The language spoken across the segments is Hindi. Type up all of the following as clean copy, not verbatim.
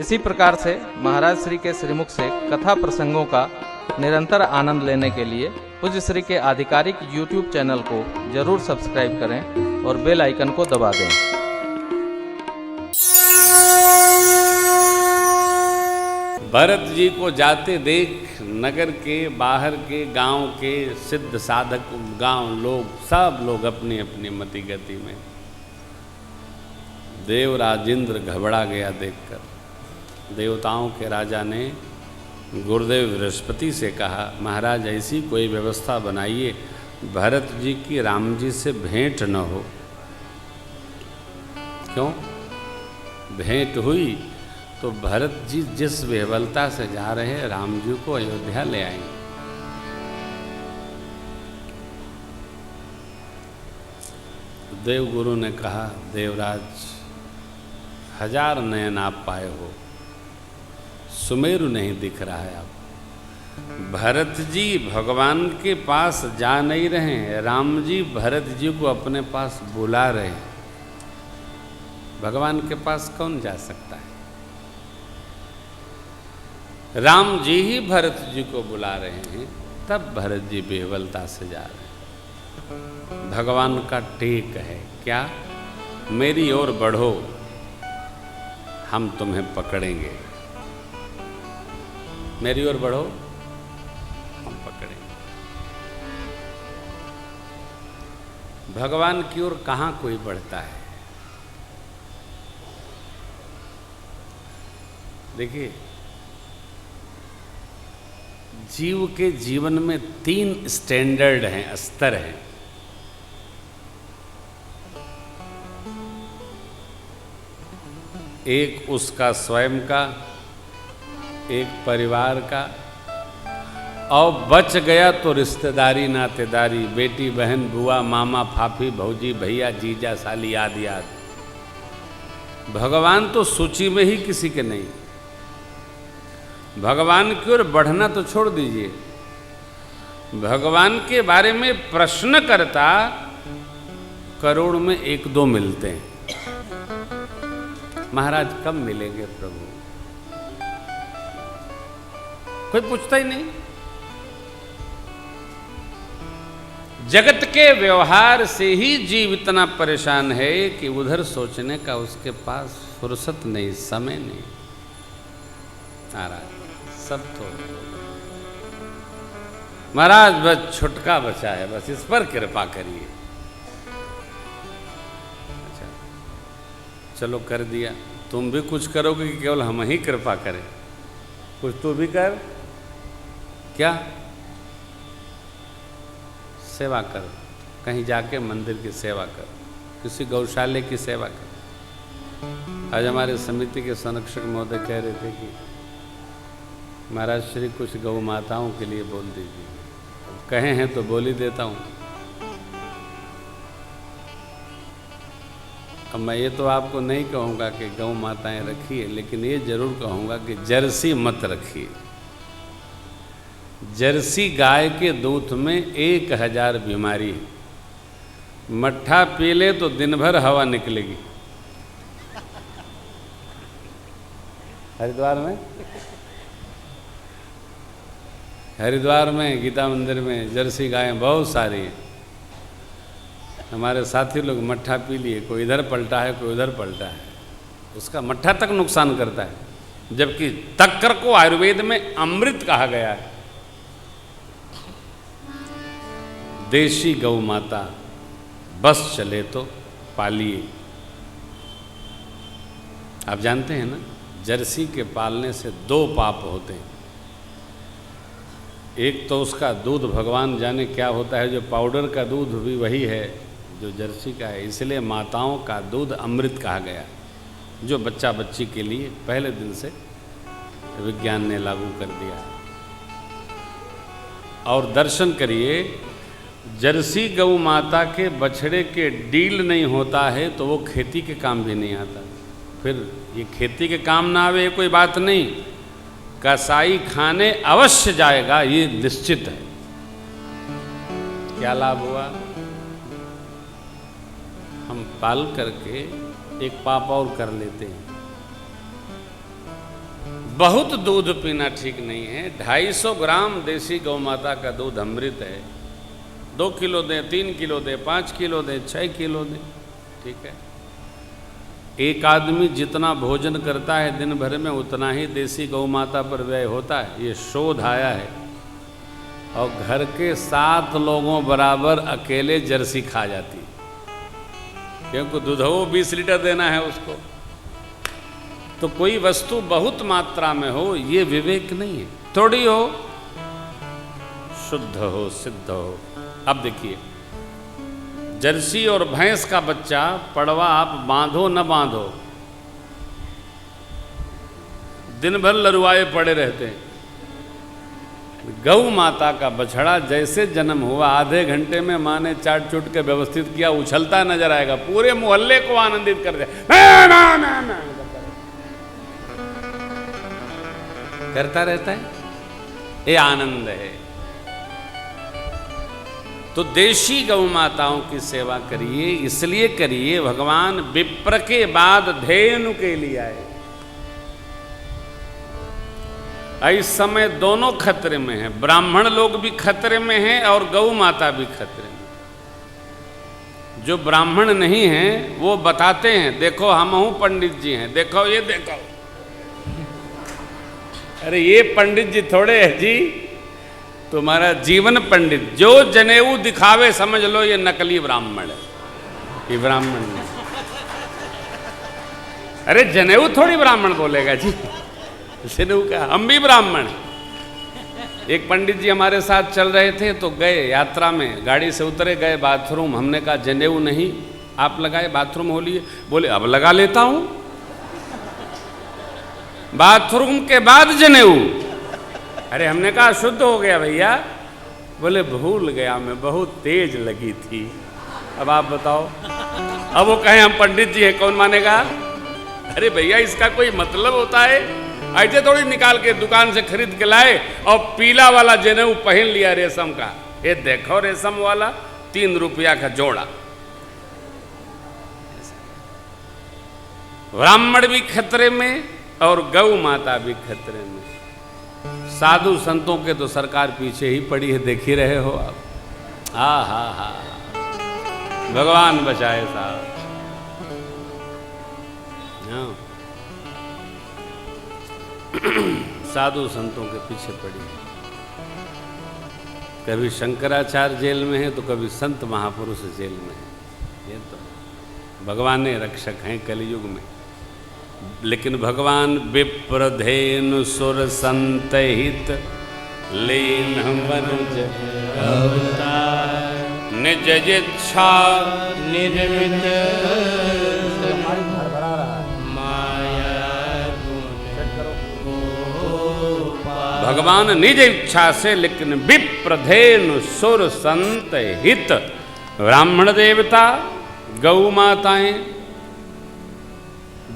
इसी प्रकार से महाराज श्री के श्रीमुख से कथा प्रसंगों का निरंतर आनंद लेने के लिए पूज्य श्री के आधिकारिक YouTube चैनल को जरूर सब्सक्राइब करें और बेल आइकन को दबा दें। भरत जी को जाते देख नगर के बाहर के गांव के सिद्ध साधक गांव लोग सब लोग अपनी अपनी मति गति में। देवराज इंद्र घबरा गया देखकर। देवताओं के राजा ने गुरुदेव बृहस्पति से कहा, महाराज ऐसी कोई व्यवस्था बनाइए भरत जी की राम जी से भेंट न हो। क्यों? भेंट हुई तो भरत जी जिस विह्वलता से जा रहे हैं राम जी को अयोध्या ले आएंगे। देवगुरु ने कहा, देवराज 1000 नयन आप पाए हो, सुमेरु नहीं दिख रहा है। आप भरत जी भगवान के पास जा नहीं रहे हैं, राम जी भरत जी को अपने पास बुला रहे हैं। भगवान के पास कौन जा सकता है? राम जी ही भरत जी को बुला रहे हैं, तब भरत जी बेवलता से जा रहे हैं। भगवान का टेक है क्या? मेरी ओर बढ़ो, हम तुम्हें पकड़ेंगे। मेरी ओर बढ़ो, हम पकड़ेंगे। भगवान की ओर कहाँ कोई बढ़ता है? देखिए, जीव के जीवन में 3 स्टैंडर्ड हैं, स्तर हैं। एक उसका स्वयं का, एक परिवार का, और बच गया तो रिश्तेदारी नातेदारी, बेटी बहन बुआ मामा फाफी भौजी भैया जीजा साली आदि आदि। भगवान तो सूची में ही किसी के नहीं। भगवान की ओर बढ़ना तो छोड़ दीजिए, भगवान के बारे में प्रश्न करता करोड़ में 1-2 मिलते हैं। महाराज कब मिलेंगे प्रभु? कोई पूछता ही नहीं। जगत के व्यवहार से ही जीव इतना परेशान है कि उधर सोचने का उसके पास फुर्सत नहीं, समय नहीं। महाराज सब तो महाराज बस छुटका बचा है, बस इस पर कृपा करिए। अच्छा चलो कर दिया, तुम भी कुछ करोगे कि केवल हम ही कृपा करें? कुछ तो भी कर। क्या? सेवा कर, कहीं जाके मंदिर की सेवा कर, किसी गौशाले की सेवा कर। आज हमारे समिति के संरक्षक महोदय कह रहे थे कि महाराज श्री कुछ गौ माताओं के लिए बोल दीजिए। कहे हैं तो बोल ही देता हूँ। अब मैं ये तो आपको नहीं कहूँगा कि गौ माताएं रखिए, लेकिन ये जरूर कहूँगा कि जर्सी मत रखिए। जर्सी गाय के दूध में 1000 बीमारी है। मट्ठा पी ले तो दिन भर हवा निकलेगी। हरिद्वार में गीता मंदिर में जर्सी गायें बहुत सारी हैं। हमारे साथी लोग मट्ठा पी लिए, कोई इधर पलटा है कोई उधर पलटा है, उसका मट्ठा तक नुकसान करता है, जबकि तक्कर को आयुर्वेद में अमृत कहा गया है। देशी गौ माता बस चले तो पालिए। आप जानते हैं ना, जर्सी के पालने से 2 पाप होते हैं। एक तो उसका दूध भगवान जाने क्या होता है, जो पाउडर का दूध भी वही है जो जर्सी का है, इसलिए माताओं का दूध अमृत कहा गया, जो बच्चा बच्ची के लिए पहले दिन से विज्ञान ने लागू कर दिया। और दर्शन करिए, जर्सी गौ माता के बछड़े के डील नहीं होता है तो वो खेती के काम भी नहीं आता। फिर ये खेती के काम ना आवे कोई बात नहीं, कसाई खाने अवश्य जाएगा, ये निश्चित है। क्या लाभ हुआ? हम पाल करके एक पाप और कर लेते हैं। बहुत दूध पीना ठीक नहीं है। 250 ग्राम देसी गौ माता का दूध अमृत है। 2 किलो दें, 3 किलो दें, 5 किलो दें, 6 किलो दें, ठीक है। एक आदमी जितना भोजन करता है दिन भर में उतना ही देसी गौ माता पर व्यय होता है। ये शोध आया है। और घर के 7 लोगों बराबर अकेले जर्सी खा जाती है, क्योंकि दूध वो 20 लीटर देना है उसको। तो कोई वस्तु बहुत मात्रा में हो ये विवेक नहीं है। थोड़ी हो, शुद्ध हो, सिद्ध हो। अब देखिए, जर्सी और भैंस का बच्चा पड़वा आप बांधो न बांधो, दिन भर लरुआए पड़े रहते हैं। गौ माता का बछड़ा जैसे जन्म हुआ, आधे घंटे में माँ ने चाट चूट के व्यवस्थित किया, उछलता नजर आएगा, पूरे मोहल्ले को आनंदित कर दिया, करता रहता है। ये आनंद है। तो देशी गौ माताओं की सेवा करिए, इसलिए करिए भगवान विप्र के बाद धेनु के लिए आए। इस समय दोनों खतरे में हैं, ब्राह्मण लोग भी खतरे में हैं और गौ माता भी खतरे में। जो ब्राह्मण नहीं हैं वो बताते हैं, देखो हम हूं पंडित जी हैं, देखो ये देखो। अरे ये पंडित जी थोड़े है जी, तुम्हारा जीवन पंडित। जो जनेऊ दिखावे समझ लो ये नकली ब्राह्मण है, ये ब्राह्मण नहीं। अरे जनेऊ थोड़ी ब्राह्मण बोलेगा जी, जनेऊ का हम भी ब्राह्मण। एक पंडित जी हमारे साथ चल रहे थे तो गए यात्रा में, गाड़ी से उतरे, गए बाथरूम। हमने कहा जनेऊ नहीं आप लगाए, बाथरूम हो लिए। बोले अब लगा लेता हूं। बाथरूम के बाद जनेऊ। अरे हमने कहा शुद्ध हो गया भैया। बोले भूल गया मैं, बहुत तेज लगी थी। अब आप बताओ, अब वो कहें हम पंडित जी हैं, कौन मानेगा? अरे भैया इसका कोई मतलब होता है? ऐसे थोड़ी निकाल के दुकान से खरीद के लाए और पीला वाला जनेऊ पहन लिया रेशम का। ये देखो रेशम वाला 3 रुपया का जोड़ा। ब्राह्मण भी खतरे में और गौ माता भी खतरे में। साधु संतों के तो सरकार पीछे ही पड़ी है, देख ही रहे हो आप। हा भगवान बचाए साहब। साधु संतों के पीछे पड़ी है। कभी शंकराचार्य जेल में है तो कभी संत महापुरुष जेल में है। ये तो भगवान ने रक्षक हैं कलयुग में। लेकिन भगवान विप्रधेनु सुर संत हित लीन मनुज अवतार निज इच्छा निर्मित भगवान निज इच्छा से, लेकिन विप्रधेनु सुर संत हित, ब्राह्मण देवता, गौ माताएं,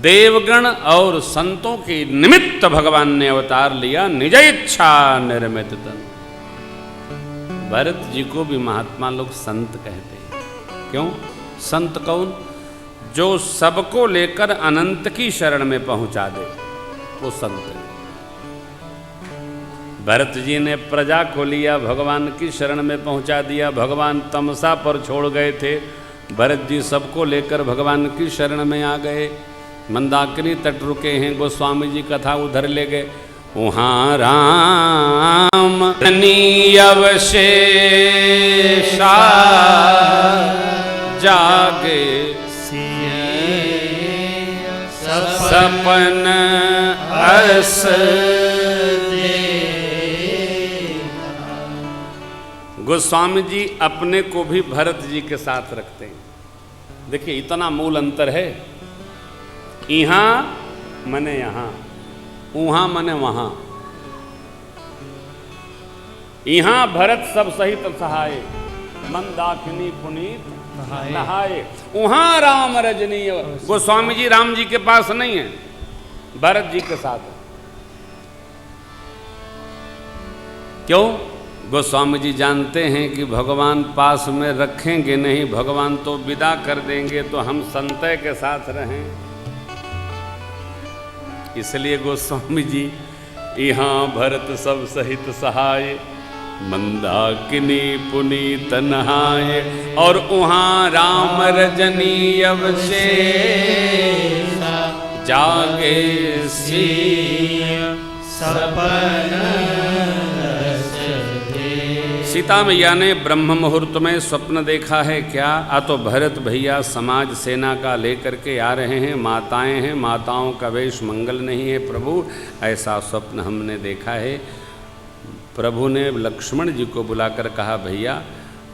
देवगण और संतों के निमित्त भगवान ने अवतार लिया, निज इच्छा निर्मित तन। भरत जी को भी महात्मा लोग संत कहते हैं। क्यों? संत कौन? जो सबको लेकर अनंत की शरण में पहुंचा दे, वो संत है। भरत जी ने प्रजा को लिया, भगवान की शरण में पहुंचा दिया। भगवान तमसा पर छोड़ गए थे, भरत जी सबको लेकर भगवान की शरण में आ गए। मंदाकिनी तट रुके हैं, गोस्वामी जी कथा उधर ले गए। वहाँ राम अवशेषा जागे सपन अस गोस्वामी जी अपने को भी भरत जी के साथ रखते हैं। देखिए इतना मूल अंतर है। यहाँ मने यहाँ, वहाँ मने वहाँ। यहाँ भरत सब सहित सहाय, मंदाकिनी पुनीत नहाए। वहाँ राम रजनी। गोस्वामी जी राम जी के पास नहीं है, भरत जी के साथ है। क्यों? गोस्वामी जी जानते हैं कि भगवान पास में रखेंगे नहीं, भगवान तो विदा कर देंगे, तो हम संतय के साथ रहें। इसलिए गोस्वामी जी यहाँ भरत सब सहित सहाय, मंदाकिनी पुनीत नहाय, और वहाँ राम रजनी अवशेष, जागे सीता मैया ने ब्रह्म मुहूर्त में स्वप्न देखा है क्या? तो भरत भैया समाज सेना का लेकर के आ रहे हैं, माताएं हैं, माताओं का वेश मंगल नहीं है प्रभु, ऐसा स्वप्न हमने देखा है। प्रभु ने लक्ष्मण जी को बुलाकर कहा, भैया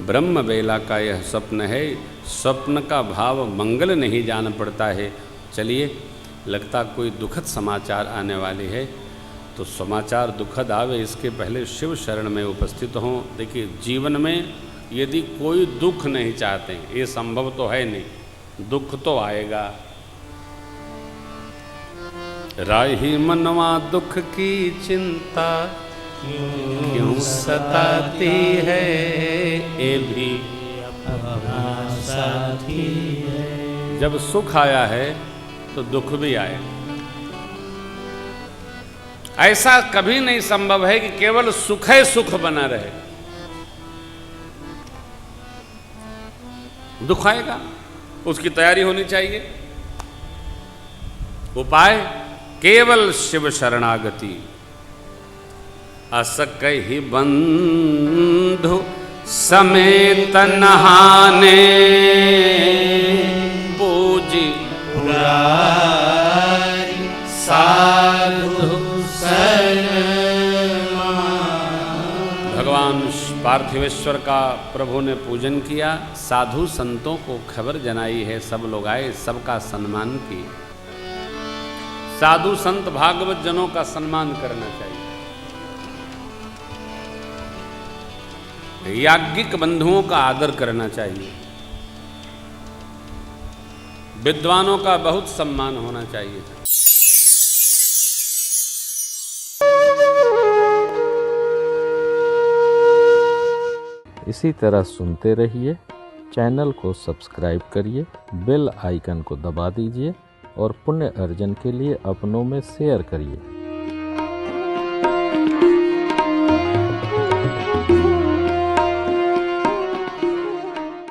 ब्रह्म बेला का यह स्वप्न है, स्वप्न का भाव मंगल नहीं जान पड़ता है। चलिए, लगता कोई दुखद समाचार आने वाली है, तो समाचार दुखद आवे इसके पहले शिव शरण में उपस्थित हों। देखिए, जीवन में यदि कोई दुख नहीं चाहते, ये संभव तो है नहीं, दुख तो आएगा। राही मनवा दुख की चिंता क्यों सताती है, ये भी अपना साथी है। जब सुख आया है तो दुख भी आए। ऐसा कभी नहीं संभव है कि केवल सुख ही सुख बना रहे, दुख आएगा, उसकी तैयारी होनी चाहिए। उपाय केवल शिव शरणागति। असकहि बंधु समेत नहाने, पूजी साधु भगवान पार्थिवेश्वर का प्रभु ने पूजन किया, साधु संतों को खबर जनाई है, सब लोग आए, सबका सम्मान किए। साधु संत भागवत जनों का सम्मान करना चाहिए। याज्ञिक बंधुओं का आदर करना चाहिए। विद्वानों का बहुत सम्मान होना चाहिए। इसी तरह सुनते रहिए, चैनल को सब्सक्राइब करिए, बेल आइकन को दबा दीजिए और पुण्य अर्जन के लिए अपनों में शेयर करिए।